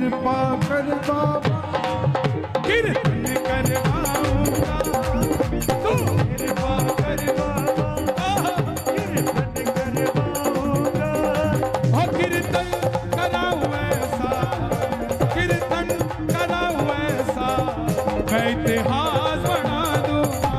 कृपा कर बाबा, कीर्तन करवाऊंगा। तू कृपा कर बाबा, कीर्तन करवाऊंगा। हो कीर्तन कराऊं ऐसा, कीर्तन कराऊं ऐसा, मैं इतिहास बना दूंगा।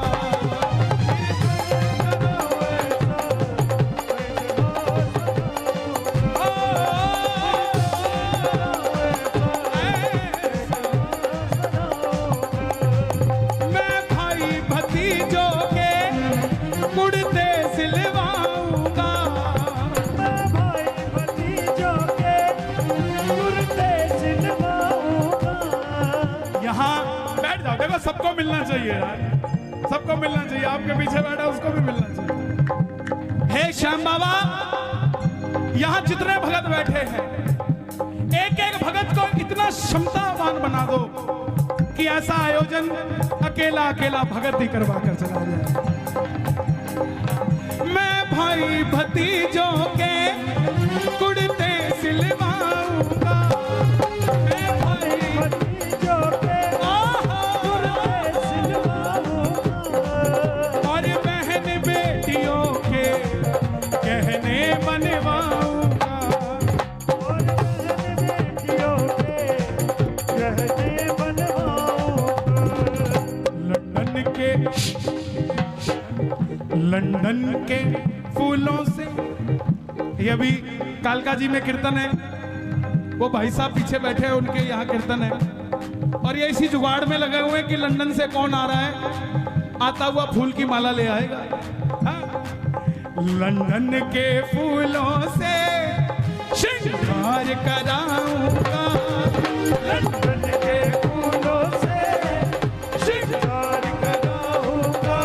सबको मिलना चाहिए यार, सबको मिलना चाहिए। आपके पीछे बैठा उसको भी मिलना चाहिए। हे श्याम बाबा, यहाँ जितने भगत बैठे हैं, एक एक भगत को इतना क्षमतावान बना दो कि ऐसा आयोजन अकेला अकेला भगत ही करवा कर चला जाए। मैं भाई भतीजों के कुर्ते सिलवाऊंगा। लंदन के फूलों से, ये अभी कालका जी में कीर्तन है, वो भाई साहब पीछे बैठे हैं, उनके यहाँ कीर्तन है, और ये इसी जुगाड़ में लगे हुए कि लंदन से कौन आ रहा है, आता हुआ फूल की माला ले आएगा। लंदन के फूलों से श्रृंगार कराऊंगा। लंदन के फूलों से श्रृंगार कराऊंगा।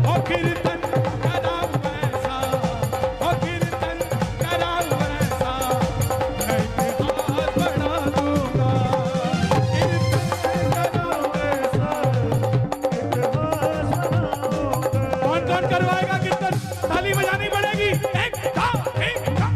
और कीर्तन कराऊं ऐसा, और कीर्तन कराऊं ऐसा, मैं इतिहास बना दूंगा। कीर्तन कराऊं ऐसा, इतिहास बना दूंगा। कौन कौन करवाएगा कीर्तन? ताली बजानी पड़ेगी। एक था, एक था।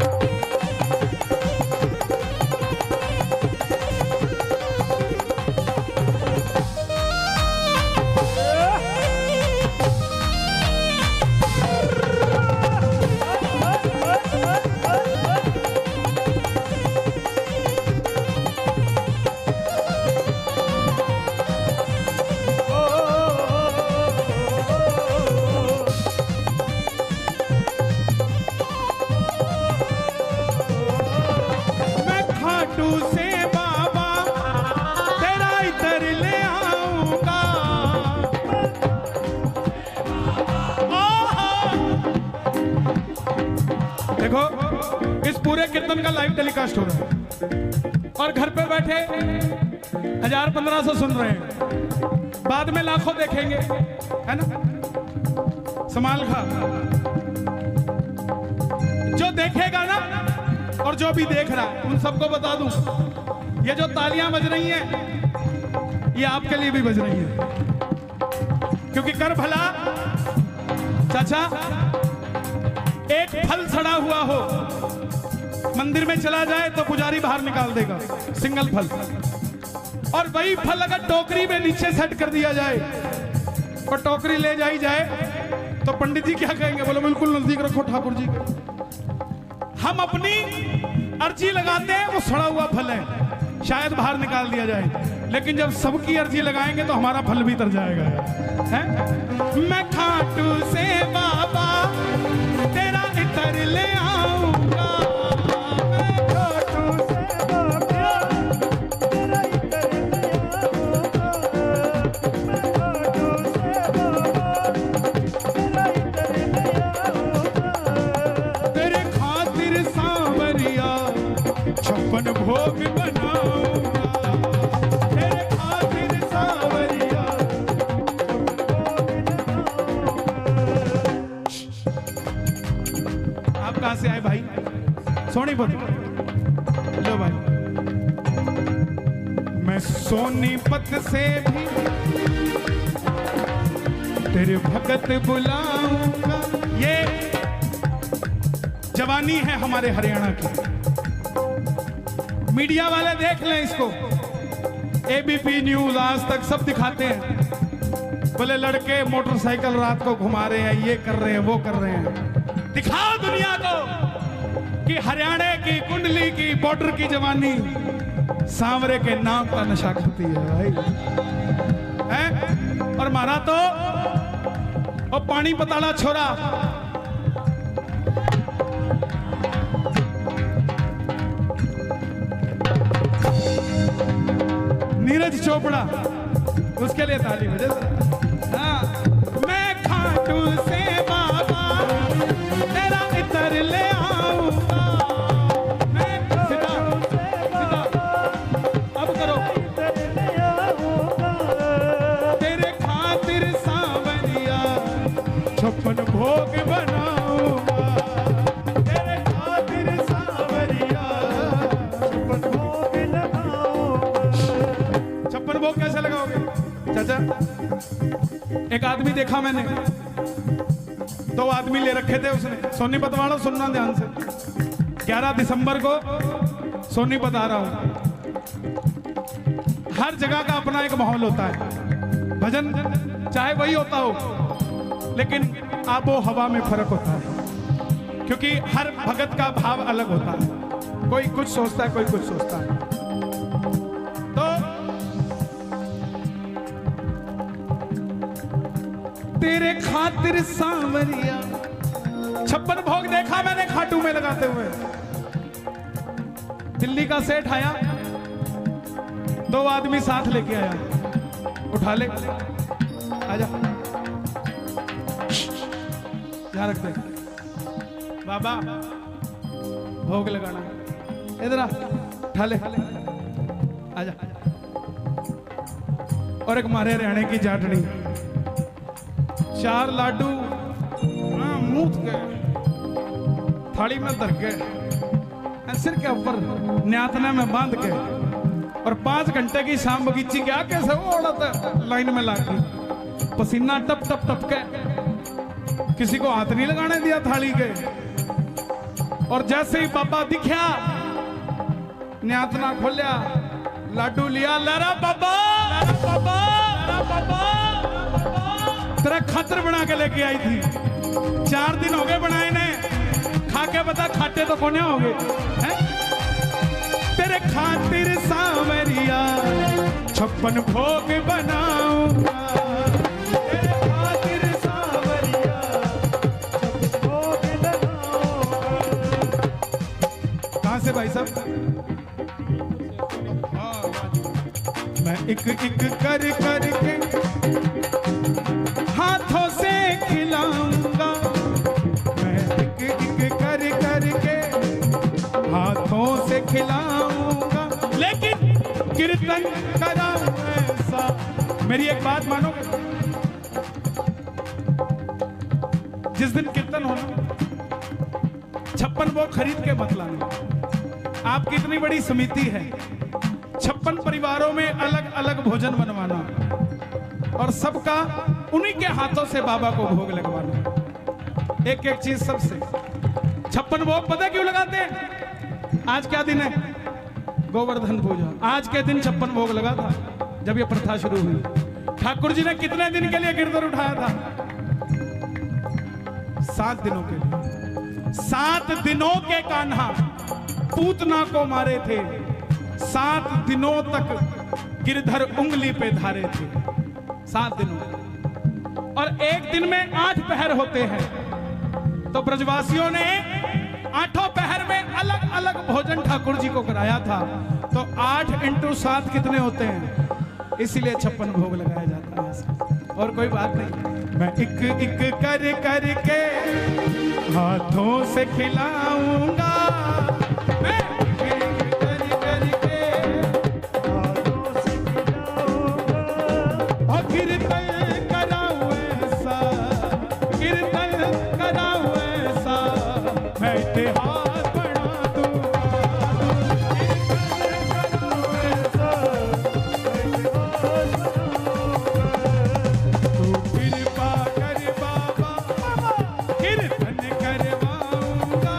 से बाबा तेरा इतर ले आऊंगा। देखो, इस पूरे कीर्तन का लाइव टेलीकास्ट हो रहा है और घर पे बैठे 1000-1500 सुन रहे हैं, बाद में लाखों देखेंगे, है ना? संभाल खा। जो देखेगा ना और जो भी देख रहा है, उन सबको बता दूं, ये जो तालियां बज रही हैं, ये आपके लिए भी बज रही हैं, क्योंकि कर भला चाचा, एक फल सड़ा हुआ हो, मंदिर में चला जाए तो पुजारी बाहर निकाल देगा, सिंगल फल, और वही फल अगर टोकरी में नीचे सेट कर दिया जाए और टोकरी ले जाई जाए तो पंडित जी क्या कहेंगे? बोलो बिल्कुल नजदीक रखो ठाकुर जी। हम अपनी अर्जी लगाते हैं, वो सड़ा हुआ फल है, शायद बाहर निकाल दिया जाए, लेकिन जब सबकी अर्जी लगाएंगे तो हमारा फल भी तर जाएगा, है? मैं खाटू से बाबा तेरा इतर ले आऊंगा। मैं खाटू से बाबा तेरा इतर ले आऊंगा। मैं खाटू से बाबा तेरा इतर ले आऊंगा। तेरे खातिर सांवरिया 56 भोग बनाऊंगा। तेरे खातिर सांवरिया 56 भोग बनाऊंगा। आप कहां से आए भाई? सोनीपत। लो भाई, मैं सोनीपत से भी तेरे भगत बुलाऊंगा। ये जवानी है हमारे हरियाणा की। मीडिया वाले देख लें इसको, एबीपी न्यूज, आज तक सब दिखाते हैं। बोले लड़के मोटरसाइकिल रात को घुमा रहे हैं, ये कर रहे हैं, वो कर रहे हैं। दिखाओ दुनिया को कि हरियाणा की कुंडली की बॉर्डर की जवानी सांवरे के नाम का नशा करती है भाई, है? और मारा तो और पानी पताड़ा छोरा। नीरज चोपड़ा, उसके लिए ताली बजे। हाँ, मैं खाटू से बाबा तेरा इतर ले आऊंगा। मैं सीधा सीधा अब करो, तेरे खातिर सांवरिया 56 भोग बनाऊंगा। तेरे खातिर सांवरिया 56 भोग लगाऊंगा। 56 भोग कैसे लगाओगे चाचा? एक आदमी देखा मैंने, 2 आदमी ले रखे थे उसने। सोनीपत वालों सुनना ध्यान से, 11 दिसंबर को सोनीपत आ रहा हूं। हर जगह का अपना एक माहौल होता है, भजन चाहे वही होता हो, लेकिन आबो हवा में फर्क होता है, क्योंकि हर भगत का भाव अलग होता है। कोई कुछ सोचता है, कोई कुछ सोचता है। तो तेरे खातिर सांवरिया 56 भोग देखा मैंने खाटू में लगाते हुए। दिल्ली का सेठ आया, 2 आदमी साथ लेके आया, उठा ले, आजा, यहाँ रख दे बाबा, भोग लगाना, इधर आ, उठा ले, आजा। और एक मारे हरियाणे की जाटनी, 4 लाडू मूत गए, थाली में धर के, सिर के ऊपर न्यातना में बांध के, और 5 घंटे की शाम बगीची क्या कैसे वो औरत लाइन में लागी, पसीना टप टप टप के, किसी को हाथ नहीं लगाने दिया थाली के। और जैसे ही बाबा दिखा, न्यातना खोलिया, लाडू लिया, लरा बाबा, लरा बाबा, लरा बाबा, तेरा खातर बना के लेके आई थी। 4 दिन हो गए बनाए ने, खा के बता खाते तो कोने हो गए हैं? तेरे खातिर सांवरिया 56 भोग बनाऊंगा। तेरे खातिर सांवरिया 56 भोग बनाऊंगा। कहां से भाई साहब? मैं एक एक कर करके हाथों से खिलाऊंगा, मैं एक एक कर करके हाथों से खिलाऊंगा, लेकिन कीर्तन कराऊं ऐसा। मेरी एक बात मानोगे? जिस दिन कीर्तन होना, 56 वो खरीद के मत लाना। आपकी इतनी बड़ी समिति है, 56 परिवारों में अलग अलग भोजन बनवाना, और सबका उन्हीं के हाथों से बाबा को भोग लगवाना। एक एक चीज सबसे। 56 भोग पता क्यों लगाते हैं? आज क्या दिन है? गोवर्धन पूजा। आज के दिन 56 भोग लगा था जब ये प्रथा शुरू हुई। ठाकुर जी ने कितने दिन के लिए गिरधर उठाया था? 7 दिनों के लिए। 7 दिनों के कान्हा पूतना को मारे थे, 7 दिनों तक गिरधर उंगली पे धारे थे। 7 दिनों, और एक दिन में 8 पहर होते हैं। तो ब्रजवासियों ने 8 पहर में अलग अलग भोजन ठाकुर जी को कराया था। तो 8 × 7 कितने होते हैं? इसीलिए 56 भोग लगाया जाता है, और कोई बात नहीं। मैं एक एक कर करके हाथों से खिलाऊंगा, मैं एक कर करके हाथों से खिलाऊंगा, और कीर्तन कराऊं ऐसा, कीर्तन कराऊं ऐसा, मैं इतिहास बना दूंगा, कीर्तन कराऊं ऐसा, मैं इतिहास बनाऊंगा। तू कृपा कर बाबा, कीर्तन करवाऊंगा,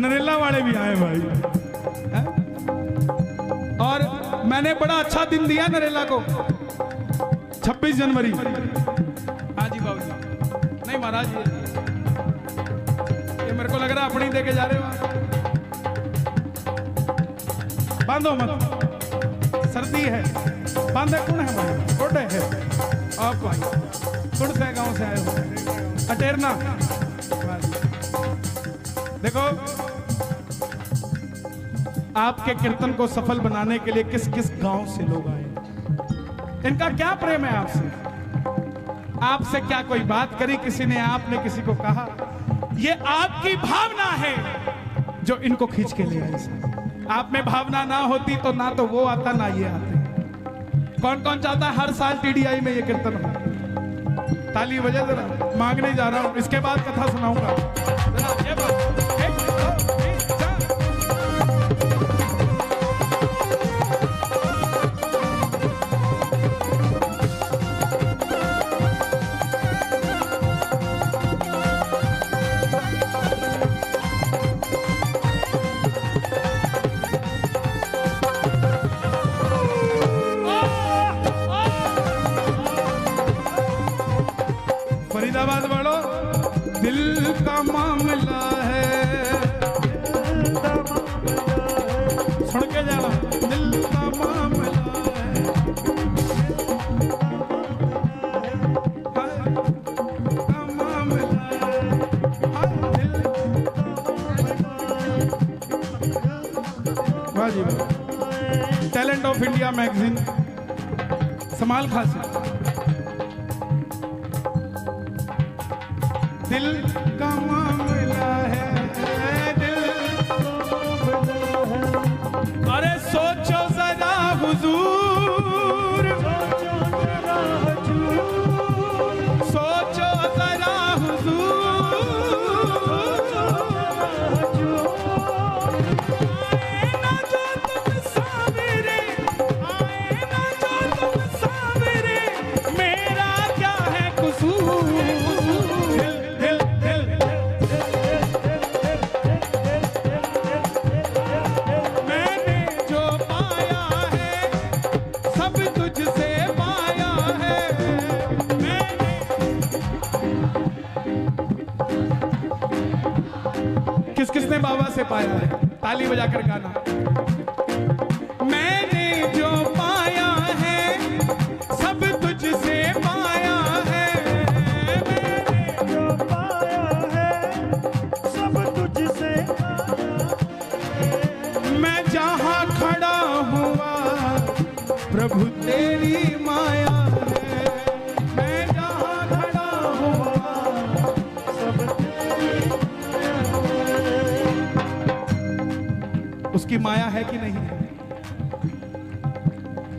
नरेला वाले भी आए भाई है? और मैंने बड़ा अच्छा दिन दिया नरेला को, 26 जनवरी। हाँ जी बाबू जी, नहीं महाराज ये मेरे को लग रहा है अपनी दे के जा रहे हो। बांधो मत, सर्दी है, बांधे कौन है भाई? कोटे है आप भाई, कौन से गांव से आए हो? अटेरना। देखो आपके कीर्तन को सफल बनाने के लिए किस किस गांव से लोग आए, इनका क्या प्रेम है आपसे? आपसे क्या कोई बात करी किसी ने, आपने किसी को कहा? ये आपकी भावना है जो इनको खींच के ले आई। आप में भावना ना होती तो ना तो वो आता ना ये आते। कौन कौन चाहता है हर साल टीडीआई में ये कीर्तन हो? ताली बजे जरा, मांगने जा रहा हूं, इसके बाद कथा सुनाऊंगा। ये बात, एक, दो, तीन, चार। फरीदाबाद वालों, दिल का मामला है, सुन के जाना, दिल का मामला है, का मामला है, दिल। टैलेंट ऑफ इंडिया मैगजीन, समाल खासी। दिल का मामला है, दिल अरे सोचो जरा हुजूर, सोचो जरा हुजूर, आए ना जो तुम सावरे, आए ना जो तुम सावरे, मेरा क्या है कसूर? किस किसने बाबा से पाया है? ताली बजाकर गाना। मैंने जो पाया है सब तुझसे पाया है, मैंने जो पाया है सब तुझसे पाया है। मैं जहां खड़ा हुआ प्रभु तेरी माया है, मैं जहां खड़ा हुआ सब उसकी माया है कि नहीं है?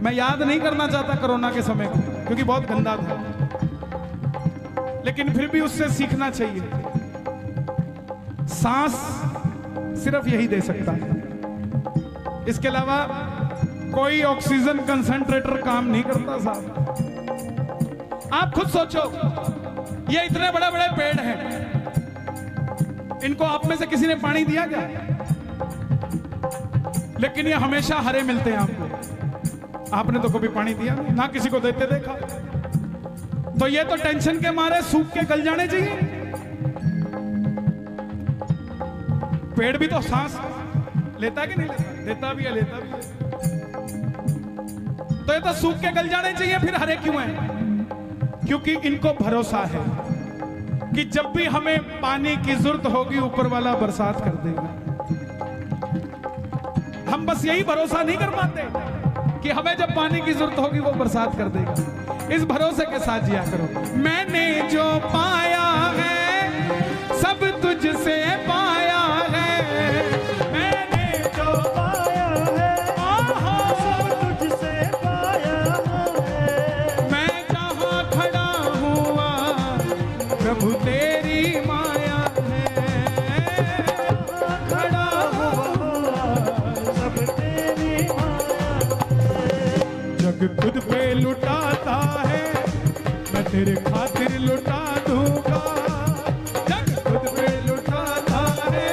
मैं याद नहीं करना चाहता कोरोना के समय को, क्योंकि बहुत गंदा था, लेकिन फिर भी उससे सीखना चाहिए। सांस सिर्फ यही दे सकता है, इसके अलावा कोई ऑक्सीजन कंसंट्रेटर काम नहीं करता साहब। आप खुद सोचो, ये इतने बड़े बड़े पेड़ हैं, इनको आप में से किसी ने पानी दिया क्या? लेकिन ये हमेशा हरे मिलते हैं आपको। आपने तो कभी पानी दिया नहीं, ना किसी को देते देखा। तो ये तो टेंशन के मारे सूख के गल जाने चाहिए। पेड़ भी तो सांस लेता है कि नहीं लेता? देता भी है, लेता भी है। तो ये तो सूख के गल जाने चाहिए, फिर हरे क्यों हैं? क्योंकि इनको भरोसा है कि जब भी हमें पानी की जरूरत होगी ऊपर वाला बरसात कर देगा। हम बस यही भरोसा नहीं कर पाते कि हमें जब पानी की जरूरत होगी वो बरसात कर देगा। इस भरोसे के साथ जिया करो। मैंने जो पाया है सब तुझसे पाया है, मैंने जो पाया है सब तुझसे पाया है। मैं जहां खड़ा हुआ प्रभु तेरी माया है, खड़ा हुआ सब तेरी माया है। जग खुद पे लुटाता है, मैं तेरे खातिर लुटा दूंगा। जग खुद पे लुटाता है,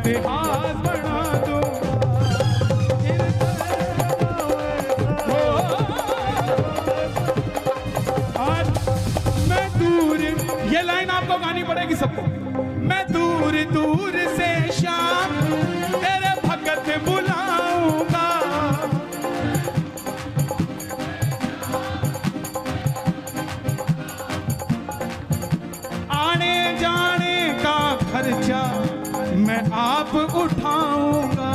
इतिहास बना दूंगा। आज मैं दूर, ये लाइन आपको गानी पड़ेगी सबको। मैं दूर दूर से शाम तेरे भगत बुलाऊंगा, आने जाने का खर्चा मैं आप उठाऊंगा,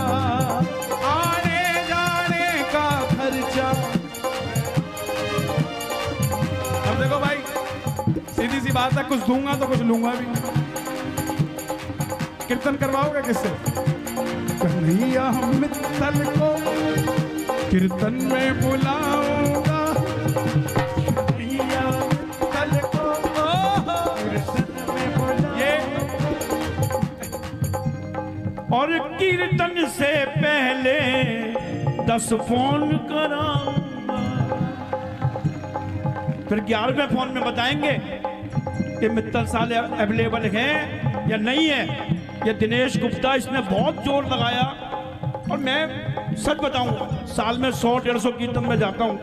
आने जाने का खर्चा। अब देखो भाई, सीधी सी बात है, कुछ दूंगा तो कुछ लूंगा भी। कीर्तन करवाओगे किससे? कन्हैया मित्तल को कीर्तन में बुलाऊंगा, कन्हैया मित्तल को कीर्तन में बुलाऊंगा। और कीर्तन से पहले 10 फोन कराऊंगा, फिर 11वें फोन में बताएंगे कि मित्तल साले अवेलेबल हैं या नहीं है। ये दिनेश गुप्ता, इसने बहुत जोर लगाया। और मैं सच बताऊंगा, साल में 100-150 कीर्तन में जाता हूं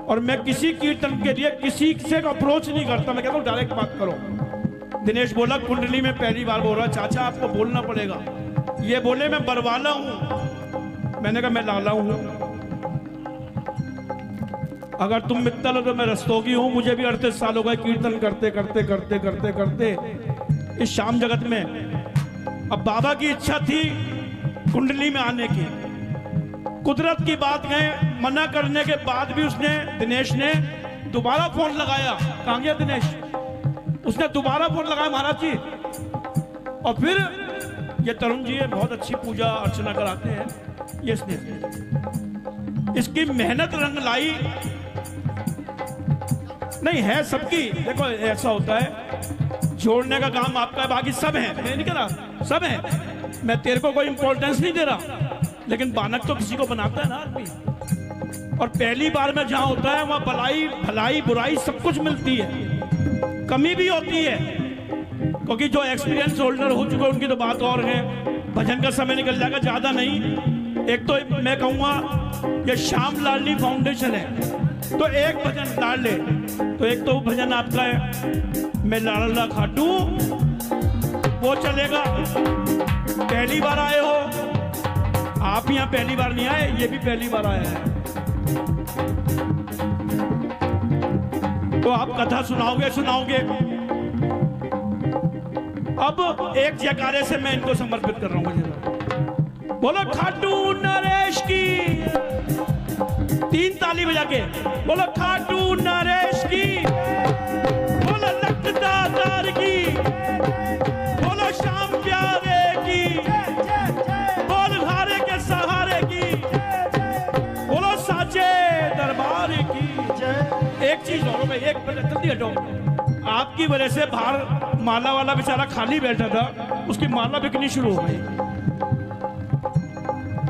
और मैं किसी कीर्तन के लिए किसी से अप्रोच नहीं करता। मैं कहता हूं डायरेक्ट बात करो। दिनेश बोला कुंडली में पहली बार बोल रहा, चाचा आपको बोलना पड़ेगा। ये बोले मैं बरवाला हूं, मैंने कहा मैं लाला हूं। अगर तुम मित्तल हो तो मैं रस्तोगी हूं। मुझे भी 38 साल हो गए कीर्तन करते करते करते करते करते इस शाम जगत में। अब बाबा की इच्छा थी कुंडली में आने की, कुदरत की बात गए, मना करने के बाद भी उसने, दिनेश ने दोबारा फोन लगाया। कहां गया दिनेश? उसने दोबारा फोन लगाया महाराज जी। और फिर ये तरुण जी है, बहुत अच्छी पूजा अर्चना कराते हैं, ये इसने, इसकी मेहनत रंग लाई। नहीं है सबकी, देखो ऐसा होता है, जोड़ने का काम आपका है, बाकी सब है, मैं नहीं कह रहा सब है, मैं तेरे को कोई इंपॉर्टेंस नहीं दे रहा, लेकिन बानक तो किसी को बनाता है ना आदमी। और पहली बार में जहां होता है वहां भलाई भलाई बुराई सब कुछ मिलती है, कमी भी होती है, क्योंकि जो एक्सपीरियंस होल्डर हो चुके उनकी तो बात और है। भजन का समय निकल जाएगा, ज्यादा नहीं। एक तो मैं कहूंगा ये श्याम लाडली फाउंडेशन है, तो एक भजन लाड ले, तो एक तो भजन आपका है मैं लाडला खाटू, वो चलेगा। पहली बार आए हो आप, यहाँ पहली बार नहीं आए, ये भी पहली बार आया है, तो आप कथा सुनाओगे सुनाओगे। अब एक जयकारे से मैं इनको समर्पित कर रहा हूँ। बोलो खाटू नरेश की, 3 ताली बजा के बोलो खाटू नरेश की, बोलो लखदातार की, बोलो श्याम प्यारे की, बोल घारे के सहारे की, बोलो साचे दरबार की। एक चीज और भाई, एक मिनट जल्दी हटो। आपकी वजह से बाहर माला वाला बेचारा खाली बैठा था, उसकी माला बिकनी शुरू हो गई।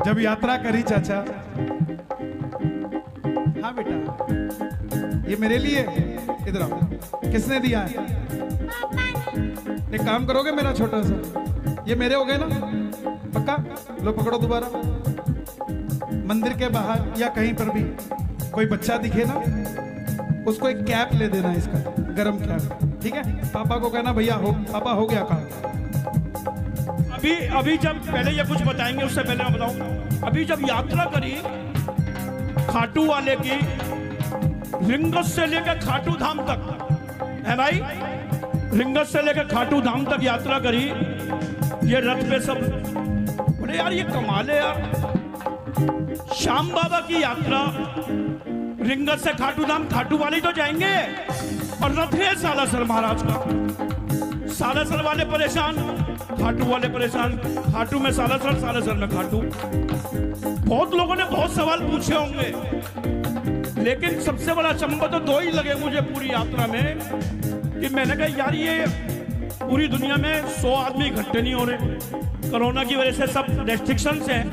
जब यात्रा करी चाचा, हाँ बेटा ये मेरे लिए, इधर आओ, किसने दिया है? एक काम करोगे मेरा छोटा सा, ये मेरे हो गए ना पक्का? लो पकड़ो दोबारा। मंदिर के बाहर या कहीं पर भी कोई बच्चा दिखे ना, उसको एक कैप ले देना, इसका गरम कैप, ठीक है? पापा को कहना भैया हो, पापा हो गया काम। अभी जब पहले ये कुछ बताएंगे, उससे पहले मैं बताऊं, अभी जब यात्रा करी खाटू वाले की, रिंगस से लेकर खाटू धाम तक है भाई, रिंगस से लेकर खाटू धाम तक यात्रा करी, ये रथ पे सब बोले यार ये कमाल है यार। श्याम बाबा की यात्रा रिंगस से खाटू धाम, खाटू वाले तो जाएंगे और रथ है सालासर महाराज का। सालासर वाले परेशान, खाटू वाले परेशान, खाटू में सालासर, सालासर में खाटू। बहुत लोगों ने बहुत सवाल पूछे होंगे, लेकिन सबसे बड़ा अचंभा तो 2 ही लगे मुझे पूरी यात्रा में, कि मैंने कहा यार ये पूरी दुनिया में 100 आदमी इकट्ठे नहीं हो रहे, कोरोना की वजह से सब रेस्ट्रिक्शंस हैं,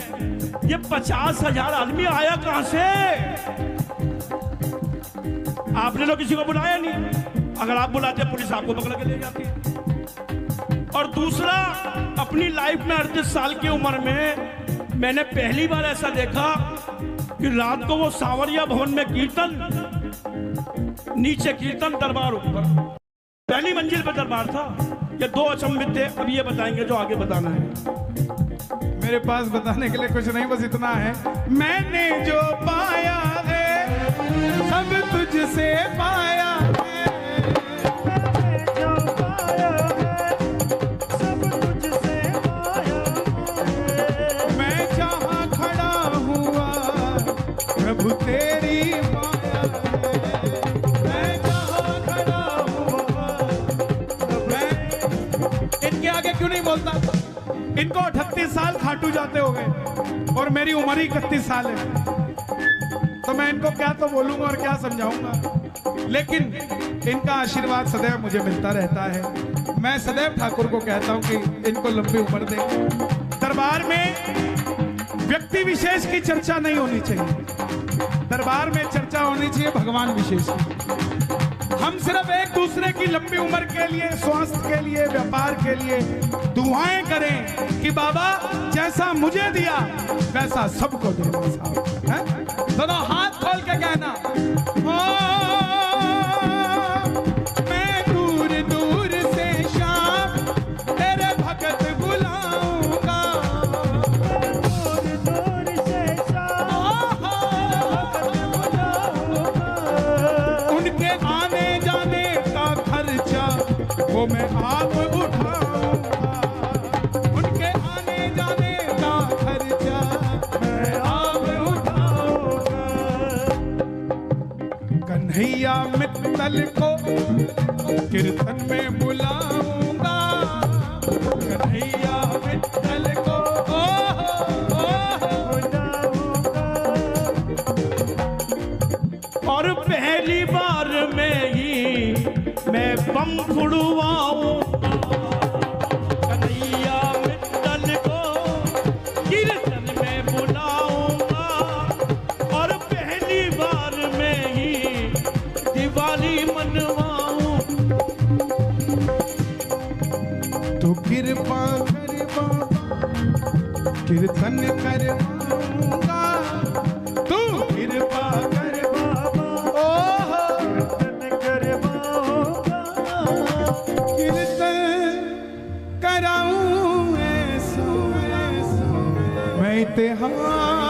ये 50,000 आदमी आया कहां से? आपने तो किसी को बुलाया नहीं, अगर आप बुलाते पुलिस आपको पकड़ के ले जाती। और दूसरा, अपनी लाइफ में 38 साल की उम्र में मैंने पहली बार ऐसा देखा कि रात को वो सांवरिया भवन में कीर्तन, नीचे कीर्तन, दरबार ऊपर, पहली मंजिल पर दरबार था। ये दो अचंभित थे। अब ये बताएंगे जो आगे बताना है। मेरे पास बताने के लिए कुछ नहीं, बस इतना है, मैंने जो पाया है सब तुझसे पाया है, जो पाया है सब तुझसे पाया है। मैं जहाँ खड़ा हुआ प्रभु तेरी माया है, मैं जहाँ खड़ा हुआ। मैं इनके आगे क्यों नहीं बोलता? इनको 38 साल खाटू जाते हो गए और मेरी उम्र ही 31 साल है, तो मैं इनको क्या तो बोलूंगा और क्या समझाऊंगा। लेकिन इनका आशीर्वाद सदैव मुझे मिलता रहता है। मैं सदैव ठाकुर को कहता हूं कि इनको लंबी उम्र दे। दरबार में व्यक्ति विशेष की चर्चा नहीं होनी चाहिए, दरबार में चर्चा होनी चाहिए भगवान विशेष की। हम सिर्फ एक दूसरे की लंबी उम्र के लिए, स्वास्थ्य के लिए, व्यापार के लिए दुआएं करें कि बाबा जैसा मुझे दिया वैसा सबको देना साहब, हैं? दोनों हाथ खोल के कहना, ओ मैं दूर दूर से शाम तेरे भगत बुलाऊंगा, दूर दूर से शाम उनके आने जाने का खर्चा वो मैं आप उठाऊंगा, उनके आने जाने का खर्चा मैं आप उठाऊंगा। कन्हैया मित्तल को कीर्तन में बुलाऊंगा, कन्हैया मित्तल को और पहली बार में ही मैं बम फुड़वाऊंगा, कन्हैया मित्तल को कीर्तन में बुलाऊंगा, और पहली बार में ही दिवाली मनवाऊं। तो कृपा कर बाबा कीर्तन करवाऊंगा, तू कृपा कर बाबा, कीर्तन करवाऊंगा, कीर्तन कराऊं ऐसो ऐसो मैं इतिहास